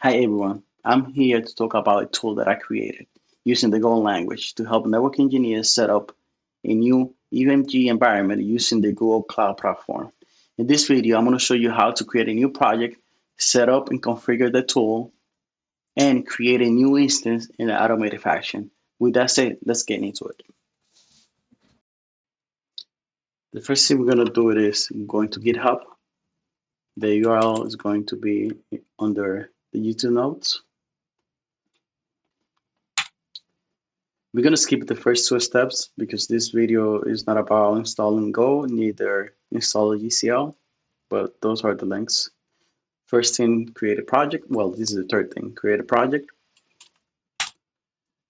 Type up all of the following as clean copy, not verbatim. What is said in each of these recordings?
Hi everyone, I'm here to talk about a tool that I created using the Go language to help network engineers set up a new UMG environment using the Google Cloud Platform. In this video, I'm going to show you how to create a new project, set up and configure the tool, and create a new instance in an automated fashion. With that said, let's get into it. The first thing we're going to do is going to GitHub. The URL is going to be under the YouTube notes. We're going to skip the first two steps because this video is not about installing Go, neither install GCL, but those are the links. First thing, create a project. Well, this is the third thing, create a project.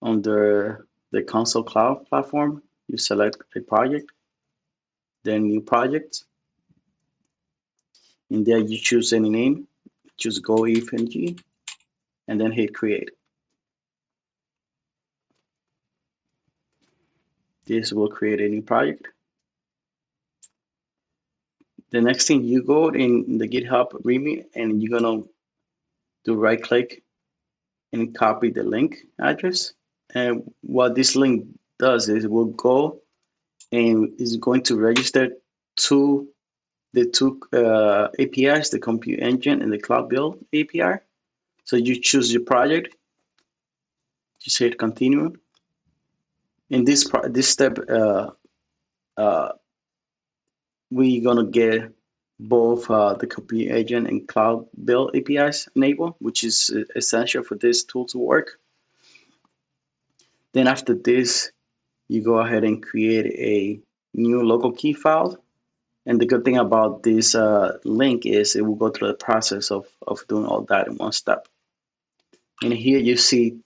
Under the console cloud platform, you select a project, then new project. In there, you choose any name, choose Go if and G, and then hit create. This will create a new project. The next thing, you go in the GitHub README and you're gonna do right click and copy the link address. And what this link does is it will go and is going to register to the two APIs, the Compute Engine and the Cloud Build API. So you choose your project, just hit continue. In this step, we're gonna get both the Compute Engine and Cloud Build APIs enabled, which is essential for this tool to work. Then after this, you go ahead and create a new local key file. And the good thing about this link is it will go through the process of doing all that in one step. And here you see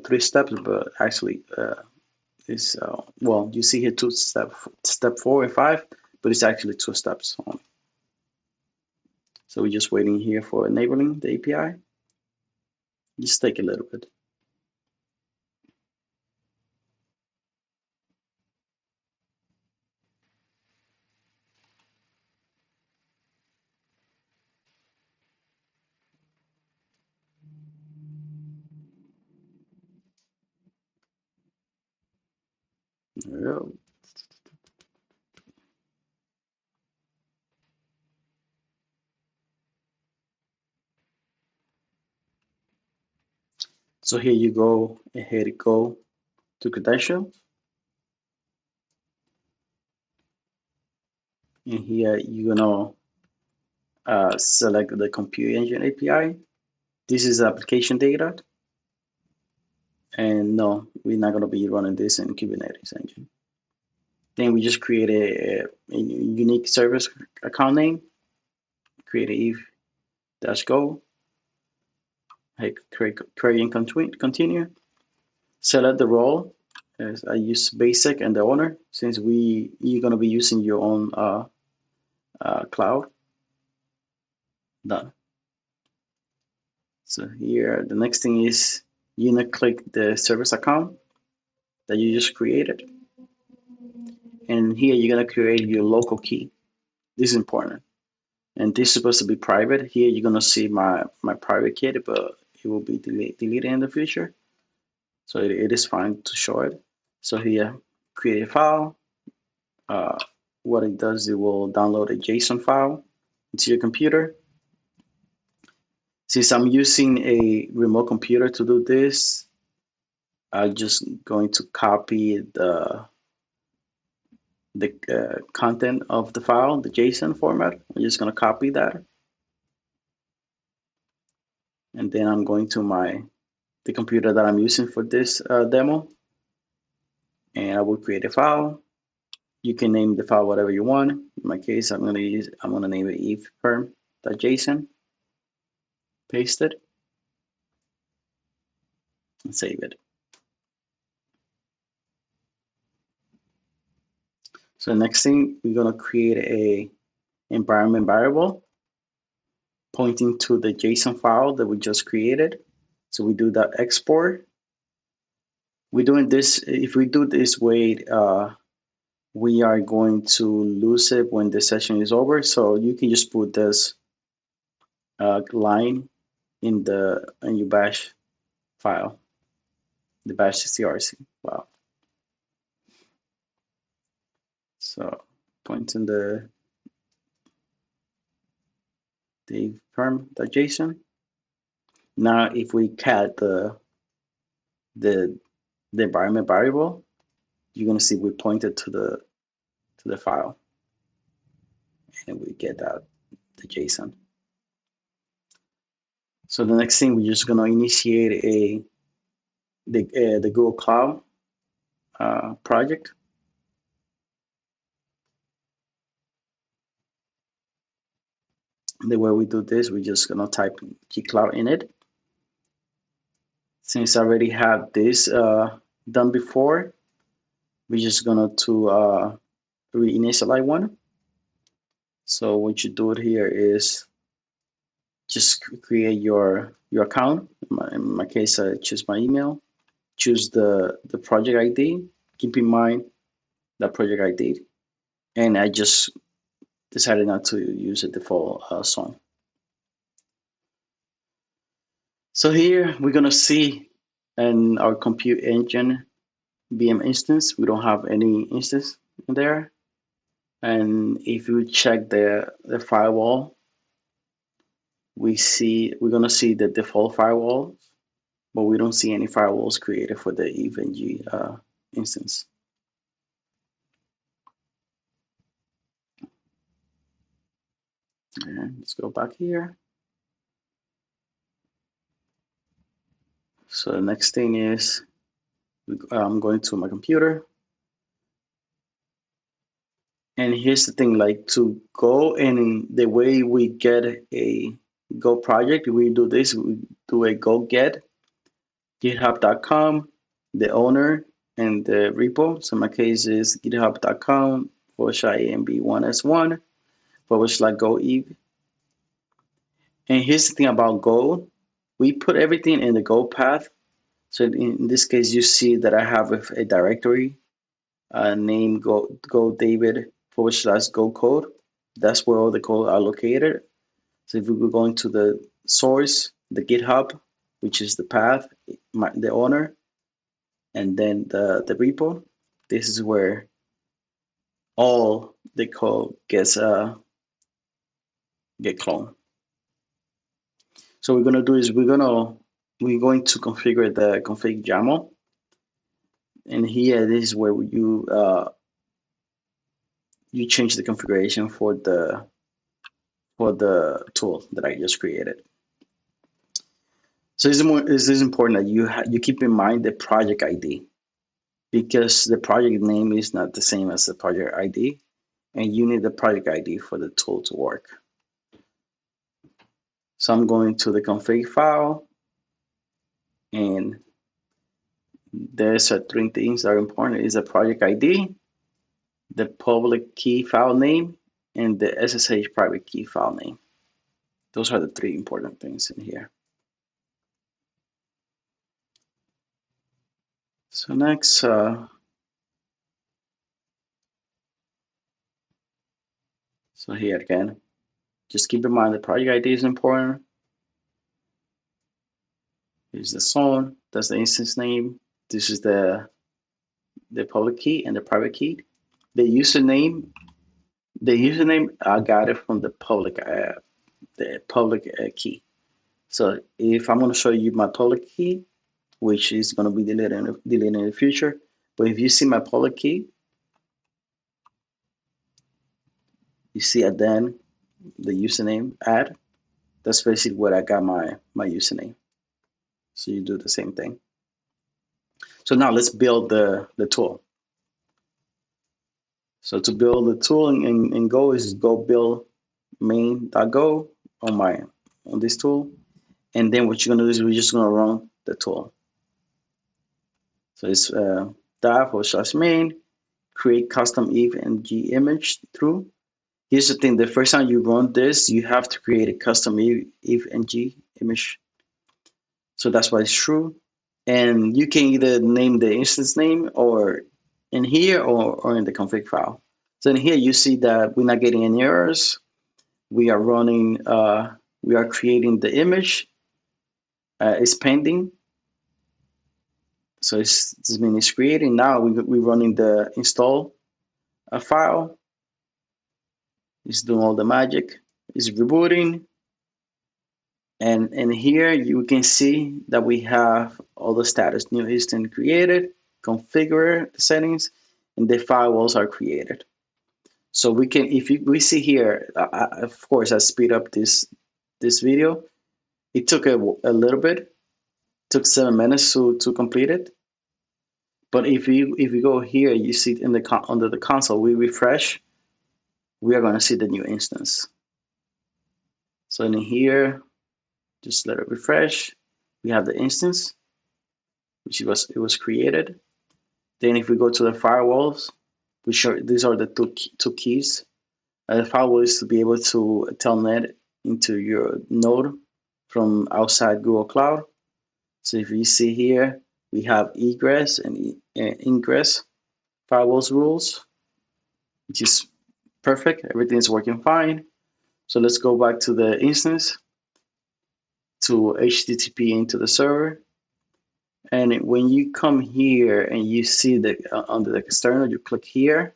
three steps, but actually well, you see here two steps, step 4 and 5, but it's actually two steps only. So we're just waiting here for enabling the API. Just take a little bit. There we go. So here you go ahead and go to credentials. And here you're gonna select the Compute Engine API. This is application data. And no, we're not gonna be running this in Kubernetes engine. Then we just create a unique service account name, create a if-go, hit create and continue. Select the role, as I use basic and the owner, since you're gonna be using your own cloud. Done. So here, the next thing is you're gonna click the service account that you just created. And here you're gonna create your local key. This is important. And this is supposed to be private. Here you're gonna see my private key, but it will be deleted in the future. So it is fine to show it. So here, create a file. What it does, it will download a JSON file into your computer. Since I'm using a remote computer to do this, I'm just going to copy the content of the file, the JSON format. I'm just going to copy that. And then I'm going to the computer that I'm using for this demo. And I will create a file. You can name the file whatever you want. In my case, I'm gonna name it ifperm.json. Paste it and save it. So next thing, we're gonna create a environment variable pointing to the JSON file that we just created. So we do that export. We're doing this, if we do this way, we are going to lose it when the session is over. So you can just put this line in your bash file, the bash CRC file. So point in the perm.json. Now if we cat the environment variable, you're gonna see we pointed to the file, and we get that the JSON. So the next thing, we're just gonna initiate the Google Cloud project. The way we do this, we're just gonna type gcloud in it. Since I already have this done before, we're just gonna reinitialize one. So what you do here is just create your account. In my case, I choose my email, choose the project ID. Keep in mind that project ID, and I just decided not to use a default song. So here we're gonna see in our compute engine VM instance, we don't have any instance in there. And if you check the firewall, we're gonna see the default firewall, but we don't see any firewalls created for the EVE-NG instance. And let's go back here. So the next thing is I'm going to my computer. And here's the thing, like to go, and the way we get a Go project, we do this, we do a go get github.com, the owner, and the repo. So my case is github.com/amb1s1 / go eve. And here's the thing about Go, we put everything in the Go path. So in this case, you see that I have a directory named go David /go code. That's where all the code are located. So if we go into the source, the GitHub, which is the path, the owner, and then the repo, this is where all the code get cloned. So what we're gonna do is we're going to configure the config YAML, and here this is where you change the configuration for the tool that I just created. So this is important that you keep in mind the project ID, because the project name is not the same as the project ID, and you need the project ID for the tool to work. So I'm going to the config file, and there's three things that are important. Is the project ID, the public key file name, and the SSH private key file name. Those are the three important things in here. So next, so here again, just keep in mind the project ID is important. Here's the zone, that's the instance name. This is the public key and the private key. The username I got it from the public key. So if I'm going to show you my public key, which is going to be deleted in the future, but if you see my public key, you see at then the username add. That's basically what I got my username. So you do the same thing. So now let's build the tool. So to build the tool in Go is go build main.go on this tool, and then what you're gonna do is we're just gonna run the tool. So it's /main create custom EVE-NG image through. Here's the thing: the first time you run this, you have to create a custom EVE-NG image. So that's why it's true. And you can either name the instance name or in here or in the config file. So in here you see that we're not getting any errors. We are running, we are creating the image, It's pending. So this means it's creating. Now we're running the install file. It's doing all the magic. It's rebooting. And here you can see that we have all the status. New instance created, configure the settings, and the firewalls are created. So we can, we see here, of course, I speed up this video. It took a little bit. It took 7 minutes to complete it. But if you go here, you see in the under the console, we refresh, we are going to see the new instance. So in here, just let it refresh. We have the instance, which it was created. Then if we go to the firewalls, these are the two keys. The firewall is to be able to telnet into your node from outside Google Cloud. So if you see here, we have egress and ingress firewalls rules, which is perfect. Everything is working fine. So let's go back to the instance, to HTTP into the server. And when you come here and you see the under the external, you click here.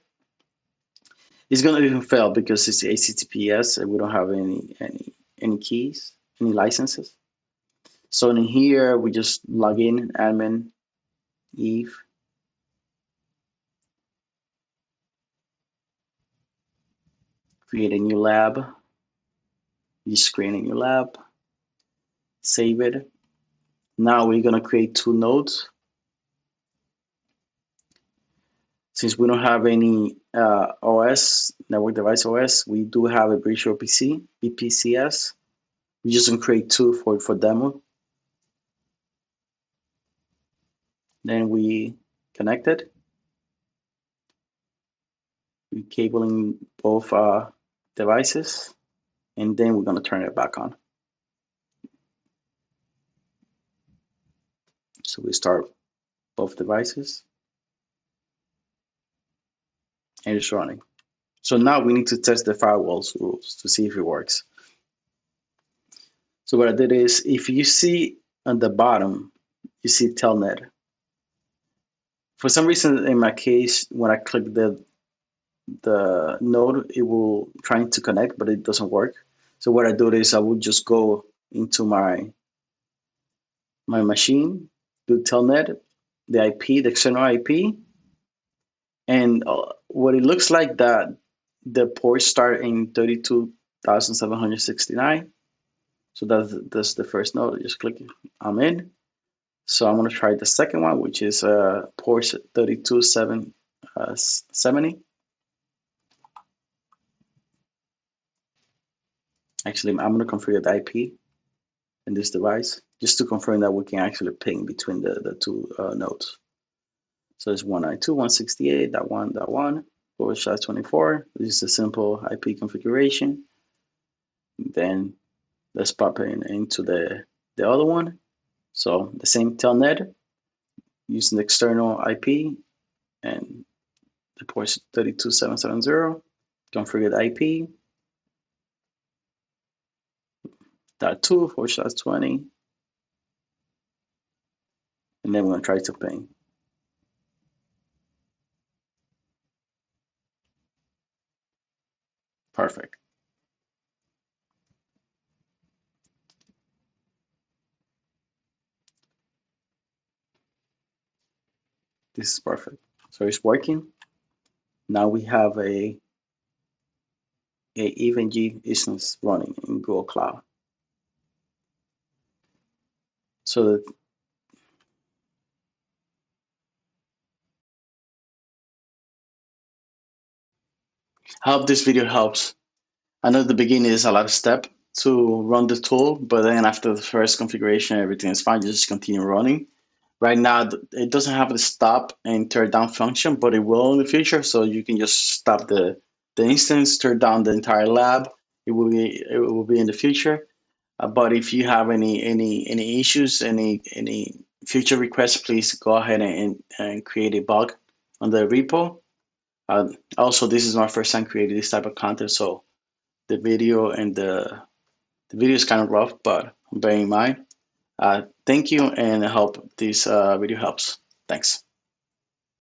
It's gonna even fail because it's HTTPS and we don't have any keys, any licenses. So in here we just log in, admin, Eve. Create a new lab. You just create a new lab. Save it. Now we're gonna create 2 nodes. Since we don't have any OS, network device OS, we do have a virtual PC, VPCS. We just gonna create 2 for demo. Then we connect it. We cabling both devices, and then we're gonna turn it back on. So we start both devices, and it's running. So now we need to test the firewalls rules to see if it works. So what I did is, if you see on the bottom, you see telnet. For some reason, in my case, when I click the node, it will try to connect, but it doesn't work. So what I do is I will just go into my machine, do telnet, the IP, the external IP, and what it looks like that the ports start in 32,769. So that's the first node. I just click, I'm in. So I'm gonna try the second one, which is port 32,770. Actually, I'm gonna configure the IP in this device just to confirm that we can actually ping between the two nodes. So it's 192.168.1.1/24. This is a simple IP configuration. Then let's pop into the other one. So the same telnet using the external IP and the port 32,770. Configure the IP. .2/20. And then we're gonna try to ping. Perfect. This is perfect. So it's working. Now we have a EVE-NG instance running in Google Cloud. So I hope this video helps. I know the beginning is a lot of step to run the tool, but then after the first configuration, everything is fine. You just continue running. Right now, it doesn't have the stop and turn down function, but it will in the future. So you can just stop the instance, turn down the entire lab. It will be in the future. But if you have any issues, any future requests, please go ahead and create a bug on the repo. Also, this is my first time creating this type of content, so the video and the video is kind of rough, but bear in mind. Thank you, and I hope this video helps. Thanks.